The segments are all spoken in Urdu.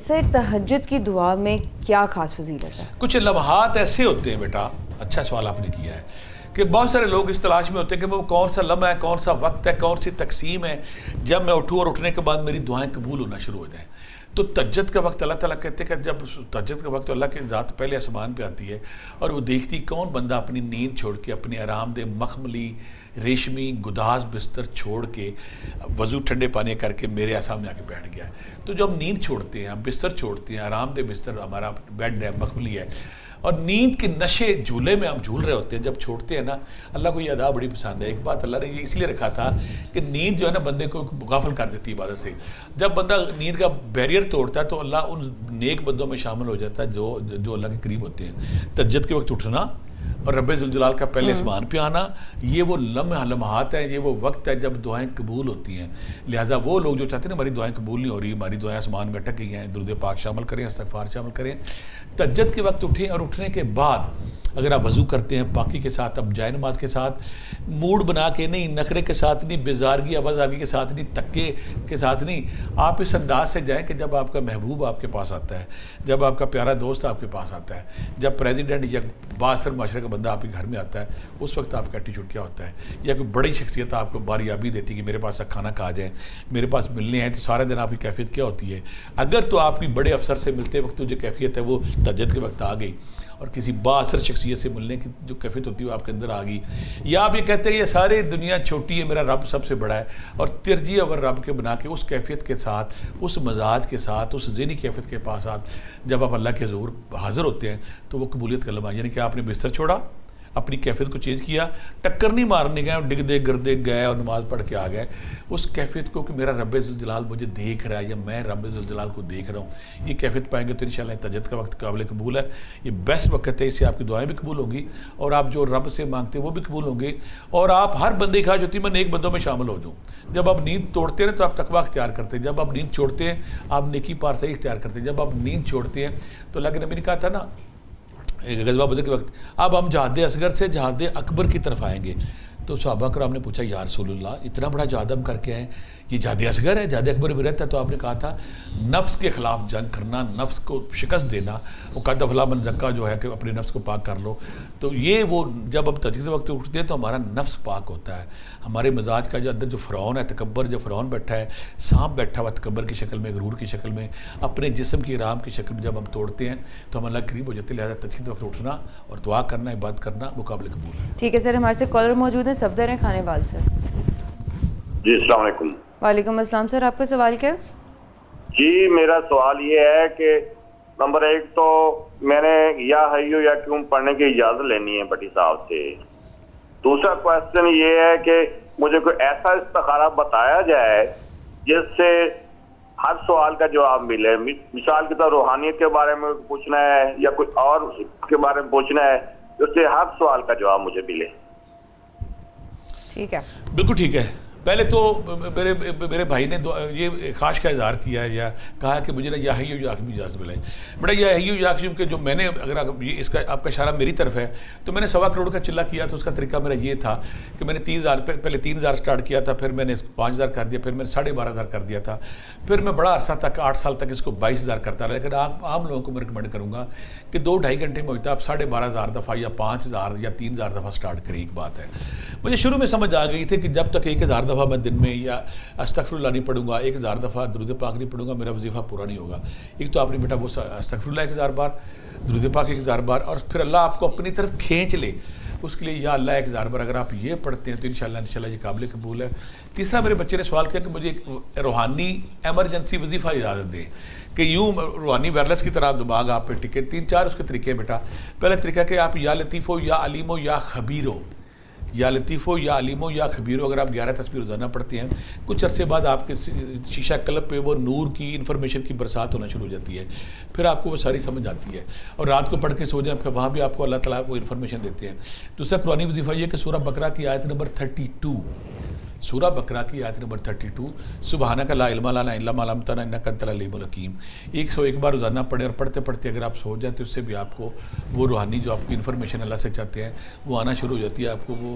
سر تہجد کی دعا میں کیا خاص فضیلت ہے؟ کچھ لمحات ایسے ہوتے ہیں بیٹا، اچھا سوال آپ نے کیا ہے، کہ بہت سارے لوگ اس تلاش میں ہوتے ہیں کہ وہ کون سا لمحہ ہے، کون سا وقت ہے، کون سی تقسیم ہے جب میں اٹھوں اور اٹھنے کے بعد میری دعائیں قبول ہونا شروع ہو جائیں۔ تو تہجد کا وقت اللہ تعالیٰ کہتے ہیں کہ جب تہجد کا وقت اللہ کی ذات پہلے آسمان پہ آتی ہے اور وہ دیکھتی کون بندہ اپنی نیند چھوڑ کے، اپنی آرام دہ مخملی ریشمی گداز بستر چھوڑ کے، وضو ٹھنڈے پانی کر کے میرے سامنے آ کے بیٹھ گیا ہے۔ تو جب ہم نیند چھوڑتے ہیں، ہم بستر چھوڑتے ہیں، آرام دہ بستر ہمارا بیڈ ہے، مخملی ہے، اور نیند کے نشے جھولے میں ہم جھول رہے ہوتے ہیں، جب چھوڑتے ہیں نا، اللہ کو یہ ادا بڑی پسند ہے۔ ایک بات اللہ نے یہ اس لیے رکھا تھا کہ نیند جو ہے نا بندے کو غافل کر دیتی ہے عبادت سے۔ جب بندہ نیند کا بیریئر توڑتا ہے تو اللہ ان نیک بندوں میں شامل ہو جاتا ہے جو اللہ کے قریب ہوتے ہیں۔ تہجد کے وقت اٹھنا اور رب ذوالجلال کا پہلے آسمان پہ آنا، یہ وہ لمحات ہیں، یہ وہ وقت ہے جب دعائیں قبول ہوتی ہیں۔ لہٰذا وہ لوگ جو چاہتے ہیں نا ہماری دعائیں قبول نہیں ہو رہی، ہماری دعائیں آسمان میں اٹک گئی ہیں، درود پاک شامل کریں، استغفار شامل کریں۔ تہجد کے وقت اٹھیں اور اٹھنے کے بعد اگر آپ وضو کرتے ہیں پاکی کے ساتھ، اب جائے نماز کے ساتھ، موڈ بنا کے نہیں، نخرے کے ساتھ نہیں، بیزارگی آوازاری کے ساتھ نہیں، تکے کے ساتھ نہیں، آپ اس انداز سے جائیں کہ جب آپ کا محبوب آپ کے پاس آتا ہے، جب آپ کا پیارا دوست آپ کے پاس آتا ہے، جب پریزیڈنٹ یا بااثر معاشرے کا بندہ آپ کے گھر میں آتا ہے، اس وقت آپ کا ایٹیچیوڈ کیا ہوتا ہے؟ یا کوئی بڑی شخصیت آپ کو باریابی دیتی کہ میرے پاس کھانا کھا جائیں، میرے پاس ملنے ہیں، تو سارے دن آپ کی کیفیت کیا ہوتی ہے؟ اگر تو آپ کی بڑے افسر سے ملتے وقت جو کیفیت ہے وہ تہجد کے وقت آ گئی، اور کسی بااثر شخصیت سے ملنے کی جو کیفیت ہوتی ہے وہ آپ کے اندر آ گئی، یا آپ یہ کہتے ہیں یہ ساری دنیا چھوٹی ہے، میرا رب سب سے بڑا ہے، اور ترجیح اور رب کے بنا کے اس کیفیت کے ساتھ، اس مزاج کے ساتھ، اس ذہنی کیفیت کے ساتھ جب آپ اللہ کے حضور حاضر ہوتے ہیں تو وہ قبولیت کا لمحہ، یعنی کہ آپ نے بستر چھوڑا، اپنی کیفیت کو چینج کیا، ٹکر نہیں مارنے گئے اور ڈگ دے گردے گئے اور نماز پڑھ کے آ گئے، اس کیفیت کو کہ میرا رب ذوالجلال مجھے دیکھ رہا ہے یا میں رب ذوالجلال کو دیکھ رہا ہوں، یہ کیفیت پائیں گے تو انشاءاللہ تہجد کا وقت قابل قبول ہے۔ یہ بیسٹ وقت ہے، اس سے آپ کی دعائیں بھی قبول ہوں گی اور آپ جو رب سے مانگتے ہیں وہ بھی قبول ہوں گے، اور آپ ہر بندے کی خواہش ہوتی ہے میں نیک بندوں میں شامل ہو جاؤں۔ جب آپ نیند توڑتے ہیں تو آپ تقویٰ اختیار کرتے ہیں، جب آپ نیند چھوڑتے ہیں آپ نیکی پارسائی اختیار کرتے ہیں، جب آپ نیند چھوڑتے ہیں تو اللہ کے نبی نے کہا تھا نا غزوہ بدر کے وقت، اب ہم جہاد اصغر سے جہاد اکبر کی طرف آئیں گے، تو صحابہ کرام نے پوچھا یا رسول اللہ اتنا بڑا جہاد ہم کر کے آئے، یہ جہاد اصغر ہے، جہاد اکبر بھی رہتا ہے؟ تو آپ نے کہا تھا نفس کے خلاف جنگ کرنا، نفس کو شکست دینا، وہ قد افلاح من زکا جو ہے کہ اپنے نفس کو پاک کر لو۔ تو یہ وہ جب اب تہجد وقت اٹھتے ہیں تو ہمارا نفس پاک ہوتا ہے، ہمارے مزاج کا جو اندر جو فرعون ہے تکبر، جو فرعون بیٹھا ہے، سانپ بیٹھا ہوا تکبر کی شکل میں، غرور کی شکل میں، اپنے جسم کی آرام کی شکل میں جب ہم توڑتے ہیں تو ہم اللہ کے قریب ہو جاتے ہیں۔ لہٰذا تہجد وقت اٹھنا اور دعا کرنا، عبادت کرنا مقابل قبول ہے۔ ٹھیک ہے سر، ہمارے سے کالر موجود ہیں، صفدر ہیں کھانے وال سے۔ جی السلام علیکم۔ وعلیکم السلام سر، آپ کا سوال کیا ہے؟ جی میرا سوال یہ ہے کہ نمبر ایک تو میں نے یا حیو یا کیوں پڑھنے کی اجازت لینی ہے بٹی صاحب سے۔ دوسرا کوشچن یہ ہے کہ مجھے کوئی ایسا استخارہ بتایا جائے جس سے ہر سوال کا جواب ملے، مثال کی طور روحانیت کے بارے میں پوچھنا ہے یا کوئی اور کے بارے میں پوچھنا ہے، جس سے ہر سوال کا جواب مجھے ملے۔ ٹھیک ہے، بالکل ٹھیک ہے۔ پہلے تو میرے بھائی نے یہ خواہش کا اظہار کیا ہے یا کہا کہ مجھے نا یا حیو یا قیوم اجازت ملے۔ بڑا یا حیو یا قیوم کے جو میں نے اگر اس کا آپ کا اشارہ میری طرف ہے تو میں نے 1.25 کروڑ کا چلہ کیا، تو اس کا طریقہ میرا یہ تھا کہ میں نے 30,000 پہلے 3,000 سٹارٹ کیا تھا، پھر میں نے 5,000 کر دیا، پھر میں نے 12,500 کر دیا تھا، پھر میں بڑا عرصہ تک 8 سال تک اس کو 22,000 کرتا رہا۔ لیکن عام لوگوں کو میں ریکمینڈ کروں گا کہ 2-2.5 گھنٹے میں ہوتا ہے، آپ 12,500 دفعہ یا 5,000 یا 3,000 دفعہ سٹارٹ کریں۔ ایک بات ہے مجھے شروع میں سمجھ آ گئی تھی کہ جب تک 1,000 دفعہ میں دن میں یا استغفر اللہ نہیں پڑھوں گا، 1,000 دفعہ درود پاک نہیں پڑھوں گا، میرا وظیفہ پورا نہیں ہوگا۔ ایک تو آپ نے بیٹا وہ استغفر اللہ 1,000 بار، درود پاک 1,000 بار، اور پھر اللہ آپ کو اپنی طرف کھینچ لے، اس کے لیے یا اللہ 1,000 بار اگر آپ یہ پڑھتے ہیں تو انشاءاللہ یہ قابل قبول ہے۔ تیسرا میرے بچے نے سوال کیا کہ مجھے ایک روحانی ایمرجنسی وظیفہ اجازت دیں کہ یوں روحانی وائرلیس کی طرح دماغ آپ پہ ٹکے۔ 3-4 اس کے طریقے ہیں بیٹا۔ پہلا طریقہ کہ آپ یا لطیف ہو یا علیم ہو یا خبیر ہو، یا لطیف ہو یا علیم ہو یا خبیر ہو، اگر آپ 11 تسبیح روزانہ پڑھتے ہیں کچھ عرصے بعد آپ کے شیشہ قلب پہ وہ نور کی انفارمیشن کی برسات ہونا شروع ہو جاتی ہے، پھر آپ کو وہ ساری سمجھ آتی ہے، اور رات کو پڑھ کے سو جائیں پھر وہاں بھی آپ کو اللہ تعالیٰ وہ انفارمیشن دیتے ہیں۔ دوسرا قرآنی وظیفہ یہ کہ سورہ بقرہ کی آیت نمبر 32 سورہ بقرہ کی آیت نمبر 32 سبحانک لا علم لنا الا ما علمتنا انک انت العلیم الحکیم 101 بار روزانہ پڑھیں، اور پڑھتے پڑھتے اگر آپ سو جائیں تو اس سے بھی آپ کو وہ روحانی جو آپ کی انفارمیشن اللہ سے چاہتے ہیں وہ آنا شروع ہو جاتی ہے، آپ کو وہ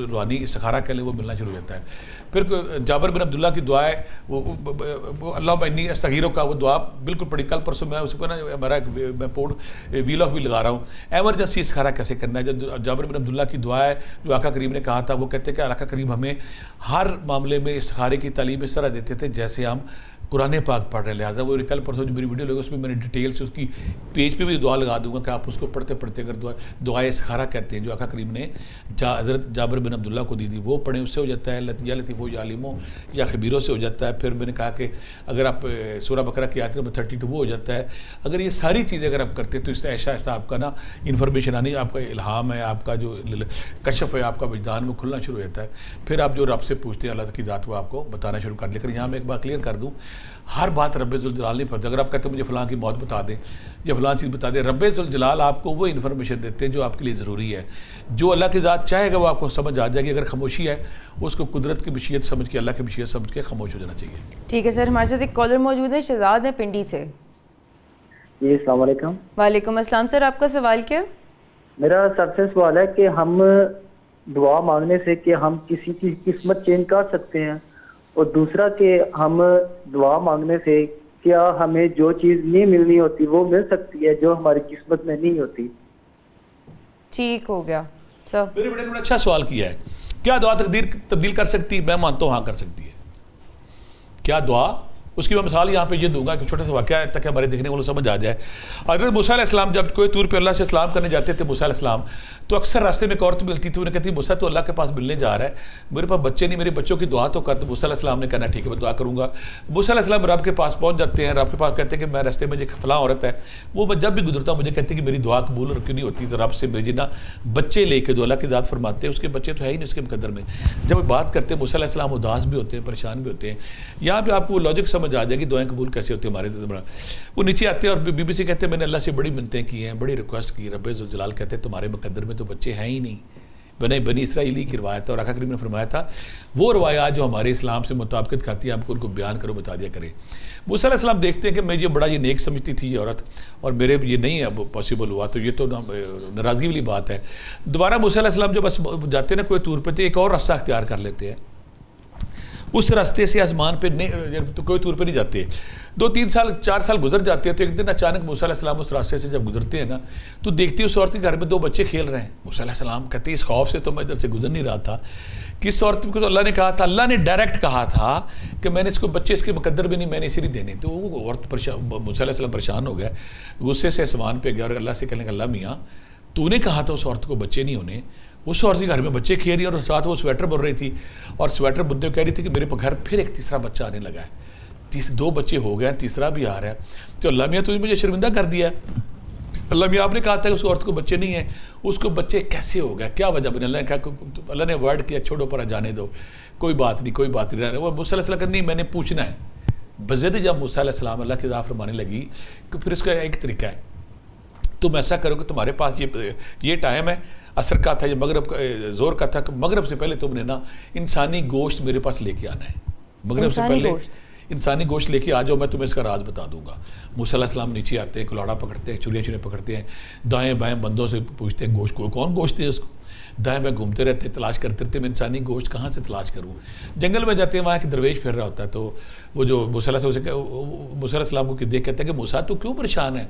روحانی استخارہ کہہ لیں وہ ملنا شروع ہو جاتا ہے۔ پھر جابر بن عبداللہ کی دعا ہے وہ اللہم انی استغیرک کا وہ دعا بالکل پڑھی، کل پرسوں میں اس کو نا ہمارا میں ویلاگ بھی لگا رہا ہوں ایمرجنسی استخارہ کیسے کرنا ہے۔ جب جابر بن عبداللہ کی دعا ہے جو آقا کریم نے کہا تھا، وہ کہتے ہیں کہ آقا کریم ہمیں ہر معاملے میں استخارے کی تعلیم اس طرح دیتے تھے جیسے ہم قرآن پاک پڑھ رہے ہیں، لہٰذا وہ کل پرسوں جو میری ویڈیو لگی اس میں میں نے ڈیٹیل سے اس کی پیج پہ بھی دعا لگا دوں گا کہ آپ اس کو پڑھتے پڑھتے اگر دعائے استخارہ کہتے ہیں جو آقا کریم نے حضرت جابر بن عبداللہ کو دی تھی وہ پڑھیں، اس سے ہو جاتا ہے یا لطیف یا علیموں یا خبیروں سے ہو جاتا ہے۔ پھر میں نے کہا کہ اگر آپ سورہ بقرہ کی آیت نمبر 32 وہ ہو جاتا ہے۔ اگر یہ ساری چیزیں اگر آپ کرتے ہیں تو اس سے ایسا ایسا آپ کا نا انفارمیشن آنی، آپ کا الہام ہے، آپ کا جو کشف ہے، آپ کا وجدان وہ کھلنا شروع ہو جاتا ہے۔ پھر آپ جو رب سے پوچھتے ہیں اللہ کی ذات وہ آپ کو بتانا شروع کر۔ لیکن یہاں میں ایک بات کلیئر کر دوں، ہر بات رب ذوالجلال نہیں پڑھتا۔ اگر آپ کہتے ہیں مجھے فلاں کی موت بتا دیں یا فلاں چیز بتا دیں، رب ذوالجلال آپ کو وہ انفارمیشن دیتے ہیں جو آپ کے لیے ضروری ہے۔ جو اللہ کی ذات چاہے گا وہ آپ کو سمجھ آ جائے گی۔ اگر خاموشی ہے اس کو قدرت کی مشیت سمجھ کے، اللہ کی مشیت سمجھ کے خاموش ہو جانا چاہیے۔ ٹھیک ہے سر، ہمارے ساتھ ایک کالر موجود ہے، شہزاد ہے پنڈی سے۔ جی السلام علیکم۔ وعلیکم السلام سر، آپ کا سوال کیا؟ میرا سب سے سوال ہے کہ ہم دعا مانگنے سے کہ ہم کسی کی قسمت چینج کر سکتے ہیں، اور دوسرا کہ ہم دعا مانگنے سے کیا ہمیں جو چیز نہیں ملنی ہوتی وہ مل سکتی ہے جو ہماری قسمت میں نہیں ہوتی؟ ٹھیک ہو گیا سر۔ میرے بیٹے نے بڑا اچھا سوال کیا ہے، کیا دعا تقدیر تبدیل کر سکتی ہے؟ میں مانتا ہوں ہاں کر سکتی ہے۔ کیا دعا؟ اس کی میں مثال یہاں پہ یہ دوں گا کہ چھوٹا سا واقعہ ہے تاکہ ہمارے دیکھنے والوں سمجھ آ جائے۔ حضرت موسیٰ علیہ السلام جب کوئی طور پہ اللہ سے سلام کرنے جاتے تھے موسیٰ علیہ السلام، تو اکثر راستے میں ایک عورت ملتی تھی، انہیں کہتی موسیٰ تو اللہ کے پاس ملنے جا رہا ہے، میرے پاس بچے نہیں، میرے بچوں کی دعا تو کر۔ تو موسیٰ علیہ السلام نے کہنا ٹھیک ہے میں دعا کروں گا۔ موسیٰ علیہ السلام رب کے پاس پہنچ جاتے ہیں، رب کے پاس کہتے ہیں کہ میں راستے میں ایک فلاں عورت ہے، وہ میں جب بھی گزرتا ہوں مجھے کہتی ہے کہ میری دعا قبول اور کیوں نہیں ہوتی، تو رب سے میری نا بچے لے کے دو اللہ کی ذات فرماتے ہیں اس کے بچے تو ہے ہی نہیں اس کے مقدر میں۔ جب وہ بات کرتے ہیں موسیٰ علیہ السلام اداس بھی ہوتے ہیں، پریشان بھی ہوتے ہیں۔ یہاں پہ آپ کو وہ لاجک سمجھ آ جائے گی دعائیں قبول کیسے ہوتی ہیں ہمارے۔ وہ نیچے آتے ہیں اور بی بی سے کہتے ہیں میں نے اللہ سے بڑی منتیں کی ہیں، بڑی ریکویسٹ کی، رب ذوالجلال کہتے ہیں تمہارے مقدر میں تو بچے ہیں ہی نہیں۔ بنی اسرائیلی کی روایت ہے، اور آقا کریم نے فرمایا تھا وہ روایات جو ہمارے اسلام سے مطابقت کھاتی ہیں آپ کو ان کو بیان کرو، بتا دیا کرے۔ موسیٰ علیہ السلام دیکھتے ہیں کہ میں یہ بڑا یہ نیک سمجھتی تھی یہ عورت، اور میرے یہ نہیں ہے اب پاسبل ہوا، تو یہ تو ناراضگی والی بات ہے۔ دوبارہ موسیٰ علیہ السلام جب جاتے ہیں نا کوئی طور پہ تو ایک اور راستہ اختیار کر لیتے ہیں، اس راستے سے آسمان پہ کوئی طور پہ نہیں جاتے۔ 2-3 سال 4 سال گزر جاتے ہیں، تو ایک دن اچانک موسیٰ علیہ السلام اس راستے سے جب گزرتے ہیں نا تو دیکھتے ہیں اس عورت کے گھر میں 2 بچے کھیل رہے ہیں۔ موسیٰ علیہ السلام کہتے ہیں اس خوف سے تو میں ادھر سے گزر نہیں رہا تھا، کس عورت کو تو اللہ نے کہا تھا، اللہ نے ڈائریکٹ کہا تھا کہ میں نے اس کو بچے اس کے مقدر بھی نہیں، میں نے اسے نہیں دینے۔ تو وہ عورت پریشان، موسیٰ علیہ السلام پریشان ہو گئے، غصے سے آسمان پہ گیا اور اللہ سے کہنے لگا اللہ میاں تو نے کہا تھا اس عورت کو بچے نہیں ہونے، اس عورت کے گھر میں بچے کھیل رہی ہیں اور ساتھ وہ سویٹر بن رہی تھی، اور سویٹر بنتے ہوئے کہہ رہی تھی کہ میرے گھر پھر ایک تیسرا بچہ آنے لگا ہے، 2 بچے ہو گئے ہیں، تیسرا بھی آ رہا ہے۔ تو اللہ میاں تو نے مجھے شرمندہ کر دیا ہے، اللہ میاں آپ نے کہا تھا کہ اس عورت کو بچے نہیں ہیں، اس کو بچے کیسے ہو گئے، کیا وجہ بنی؟ اللہ نے کہا اللہ نے اوائڈ کیا، چھوڑو پر جانے دو، کوئی بات نہیں کوئی بات نہیں۔ وہ موسیٰ علیہ السلام کہتے نہیں میں نے پوچھنا ہے۔ بضد جب موسیٰ علیہ السلام اللہ کی ذات فرمانے لگی کہ پھر اس کا ایک طریقہ ہے، تم ایسا کرو کہ تمہارے پاس یہ ٹائم ہے، عصر کا تھا یا مغرب کا، زور کا تھا، مغرب سے پہلے تم نے نا انسانی گوشت میرے پاس لے کے آنا ہے، مغرب سے پہلے انسانی گوشت لے کے آ جاؤ، میں تمہیں اس کا راز بتا دوں گا۔ موسیٰ علیہ السلام نیچے آتے ہیں، کلاڑا پکڑتے ہیں، چڑیا پکڑتے ہیں، دائیں بائیں بندوں سے پوچھتے ہیں گوشت کو کون گوشت ہے اس کو، دائیں بائیں گھومتے رہتے ہیں، تلاش کرتے رہتے ہیں میں انسانی گوشت کہاں سے تلاش کروں۔ جنگل میں جاتے ہیں، وہاں ایک درویش پھر رہا ہوتا ہے، تو وہ جو موسیٰ علیہ السلام کو دیکھ کہتا ہے کہ موسیٰ تو کیوں پریشان ہے؟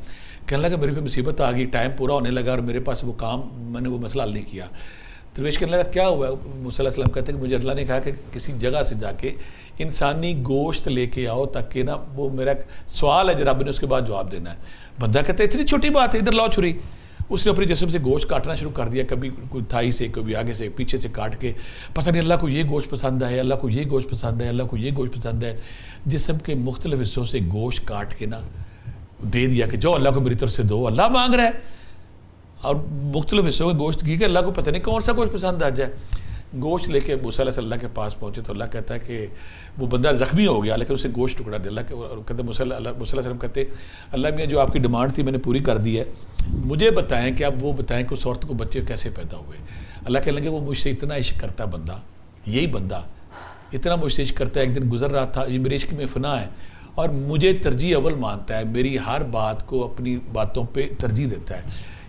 کہنے لگا میرے پہ مصیبت آ گئی، ٹائم پورا ہونے لگا اور میرے پاس وہ کام میں نے وہ مسئلہ حل نہیں کیا۔ درویش کہنے لگا کیا ہوا؟ موسیٰ علیہ السلام کہتے ہیں کہ مجھے اللہ نے کہا کہ کسی جگہ سے جا کے انسانی گوشت لے کے آؤ تاکہ نا وہ میرا سوال ہے جو رب نے اس کے بعد جواب دینا ہے۔ بندہ کہتا ہے اتنی چھوٹی بات ہے، ادھر لاؤ چھری۔ اس نے اپنے جسم سے گوشت کاٹنا شروع کر دیا، کبھی کوئی تھائی سے، کبھی آگے سے، پیچھے سے کاٹ کے، پتہ نہیں اللہ کو یہ گوشت پسند ہے، اللہ کو یہ گوشت پسند ہے، اللہ کو یہ گوشت پسند ہے۔ جسم کے مختلف حصوں سے گوشت کاٹ کے نا دے دیا کہ جو اللہ کو میری طرف سے دو، اللہ مانگ رہا ہے، اور مختلف حصوں کے گوشت کی کہ اللہ کو پتہ نہیں کون سا گوشت پسند آ جائے۔ گوشت لے کے موسیٰ علیہ السلام کے پاس پہنچے تو اللہ کہتا ہے کہ وہ بندہ زخمی ہو گیا لیکن اسے گوشت ٹکڑا دے۔ اللہ کہتے موسیٰ علیہ السلام کہتے اللہ میاں جو آپ کی ڈیمانڈ تھی میں نے پوری کر دی ہے، مجھے بتائیں کہ اب وہ بتائیں کہ اس عورت کو بچے کیسے پیدا ہوئے۔ اللہ کہنے لگے وہ مجھ سے اتنا عشق کرتا بندہ، یہی بندہ اتنا مجھ سے کرتا ہے. ایک دن گزر رہا تھا, یہ میرے عشق میں فنا ہے اور مجھے ترجیح اول مانتا ہے, میری ہر بات کو اپنی باتوں پہ ترجیح دیتا ہے.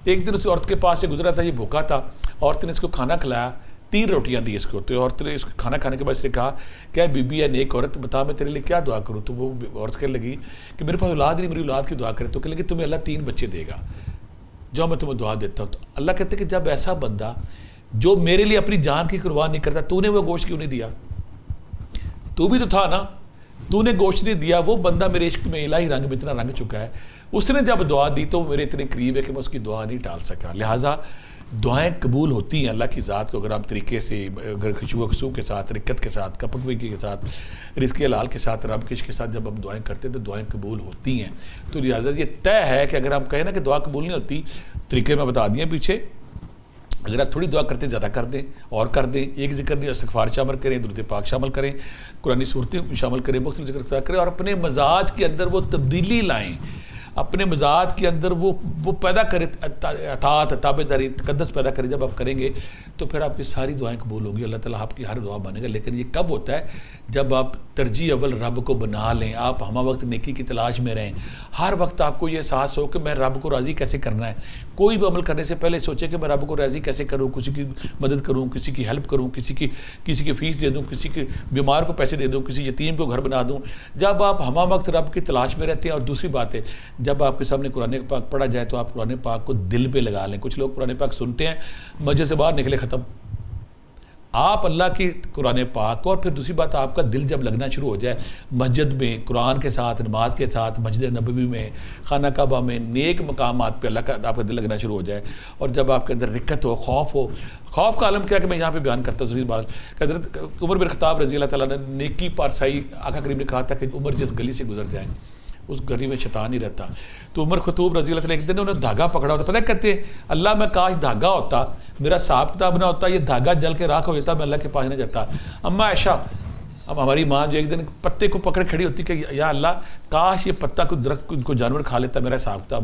ایک دن اس عورت کے پاس سے گزرا تھا, یہ بھوکا تھا, عورت نے اس کو کھانا کھلایا, 3 روٹیاں دی اس کو. تو عورت نے اس کو کھانا کھانے کے بعد اس نے کہا کہ بی بی ہے نیک عورت, بتا میں تیرے لیے کیا دعا کروں. تو وہ عورت کہنے لگی کہ میرے پاس اولاد نہیں, میری اولاد کی دعا کرے. تو کہنے لگی تمہیں اللہ 3 بچے دے گا, جو میں تمہیں دعا دیتا ہوں. تو اللہ کہتے کہ جب ایسا بندہ جو میرے لیے اپنی جان کی قربان نہیں کرتا, تو نے وہ گوشت کیوں نہیں دیا؟ تو بھی تو تھا نا, تو نے گوشت نہیں دیا. وہ بندہ میرے عشق میں الہی رنگ میں اتنا رنگ چکا ہے, اس نے جب دعا دی تو میرے اتنے قریب ہے کہ میں اس کی دعا نہیں ٹال سکا. لہٰذا دعائیں قبول ہوتی ہیں اللہ کی ذات کو اگر ہم طریقے سے, اگر خشوع و خضوع کے ساتھ, رقت کے ساتھ, کپکوئی کے ساتھ, رزق حلال کے ساتھ, رب کے عشق کے ساتھ جب ہم دعائیں کرتے ہیں تو دعائیں قبول ہوتی ہیں. تو لہٰذا یہ طے ہے کہ اگر ہم کہیں نا کہ دعا قبول نہیں ہوتی, طریقے میں بتا دیے پیچھے. اگر آپ تھوڑی دعا کرتے زیادہ کر دیں اور کر دیں, ایک ذکر نہیں, استغفار شامل کریں, درود پاک شامل کریں, قرآنی صورتیں شامل کریں, مختلف ذکر کریں, اور اپنے مزاج کے اندر وہ تبدیلی لائیں, اپنے مزاج کے اندر وہ پیدا کرے, اطاعت, تابعداری, تقدس پیدا کرے. جب آپ کریں گے تو پھر آپ کی ساری دعائیں قبول ہوں گی, اللہ تعالیٰ آپ کی ہر دعا مانے گا. لیکن یہ کب ہوتا ہے؟ جب آپ ترجیح اول رب کو بنا لیں, آپ ہمہ وقت نیکی کی تلاش میں رہیں, ہر وقت آپ کو یہ احساس ہو کہ میں رب کو راضی کیسے کرنا ہے. کوئی بھی عمل کرنے سے پہلے سوچے کہ میں رب کو راضی کیسے کروں, کسی کی مدد کروں, کسی کی ہیلپ کروں, کسی کی فیس دے دوں, کسی کے بیمار کو پیسے دے دوں, کسی یتیم کو گھر بنا دوں. جب آپ ہمہ وقت رب کی تلاش میں رہتے ہیں. اور دوسری بات ہے, جب آپ کے سامنے قرآن پاک پڑھا جائے تو آپ قرآن پاک کو دل پہ لگا لیں. کچھ لوگ قرآن پاک سنتے ہیں, مسجد سے باہر نکلے, ختم. آپ اللہ کی قرآن پاک کو, اور پھر دوسری بات آپ کا دل جب لگنا شروع ہو جائے مسجد میں, قرآن کے ساتھ, نماز کے ساتھ, مسجد نبوی میں, خانہ کعبہ میں, نیک مقامات پہ اللہ کا آپ کا دل لگنا شروع ہو جائے, اور جب آپ کے اندر رقت ہو, خوف کا عالم کیا کہ میں یہاں پہ بیان کرتا ہوں. دوسری بات کہ حضرت عمر بن خطاب رضی اللہ تعالیٰ نے نیکی پارسائی, آقا کریم نے کہا تھا کہ عمر جس گلی سے گزر جائیں اس گھر میں شیطان ہی رہتا. تو عمر خطوب رضی اللہ تعالیٰ ایک دن انہوں نے دھاگا پکڑا ہوتا, پتہ کہتے ہیں اللہ میں کاش دھاگا ہوتا, میرا حساب کتاب نہ ہوتا, یہ دھاگا جل کے راکھ ہو جاتا, میں اللہ کے پاس نہ جاتا. اما عائشہ, اب ہماری ماں جو ایک دن پتے کو پکڑ کھڑی ہوتی کہ یا اللہ کاش یہ پتا کوئی درخت کو جانور کھا لیتا, میرا حساب کتاب